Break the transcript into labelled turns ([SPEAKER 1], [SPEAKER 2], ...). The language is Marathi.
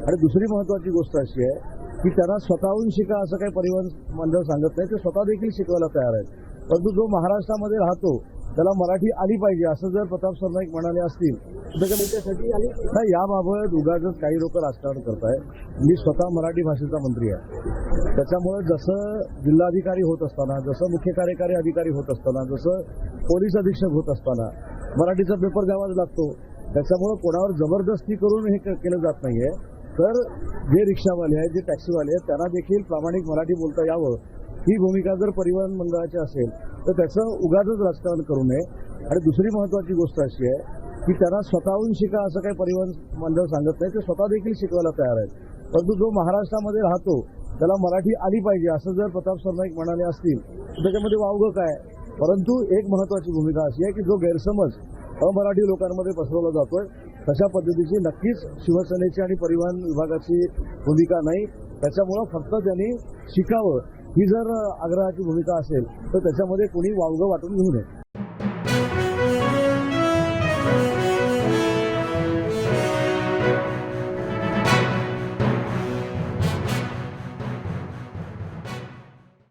[SPEAKER 1] आणि दुसरी महत्वाची गोष्ट अशी आहे की त्यांना स्वतःहून शिका असं काही परिवहन मंडळ सांगत नाही, ते स्वतः देखील शिकवायला तयार आहेत. परंतु जो महाराष्ट्रामध्ये राहतो त्याला मराठी आली पाहिजे असं जर प्रताप सरनाईक म्हणाले असतील तर त्याच्यासाठी नाही, याबाबत उगाचच काही लोक राजकारण करतायत. मी स्वतः मराठी भाषेचा मंत्री आहे. त्याच्यामुळे जसं जिल्हाधिकारी होत असताना, जसं मुख्य कार्यकारी अधिकारी होत असताना, जसं पोलीस अधीक्षक होत असताना मराठीचा पेपर द्यावाच लागतो. त्याच्यामुळे कोणावर जबरदस्ती करून हे केलं जात नाहीये. तर जे रिक्षावाले आहेत, जे टॅक्सीवाले आहेत, त्यांना देखील प्रामाणिक मराठी बोलता यावं ही भूमिका जर परिवहन मंडळाची असेल तर त्याचं उगाचच राजकारण करू नये. आणि दुसरी महत्वाची गोष्ट अशी आहे की त्यांना स्वतःहून शिका असं काही परिवहन मंडळ सांगत नाही, ते स्वतः देखील शिकवायला तयार आहेत. परंतु जो महाराष्ट्रामध्ये राहतो त्याला मराठी आली पाहिजे असं जर प्रताप सरनाईक म्हणाले असतील तर त्याच्यामध्ये वावगं काय. परंतु एक महत्वाची भूमिका अशी आहे की जो गैरसमज अमराठी लोकांमध्ये पसरवला जातोय तशा पद्धतीची नक्कीच शिवसेनेची आणि परिवहन विभागाची भूमिका नाही. त्याच्यामुळं फक्त त्यांनी शिकावं ही जर आग्रहाची भूमिका असेल तर त्याच्यामध्ये कोणी वावगं वाटून घेऊ नये.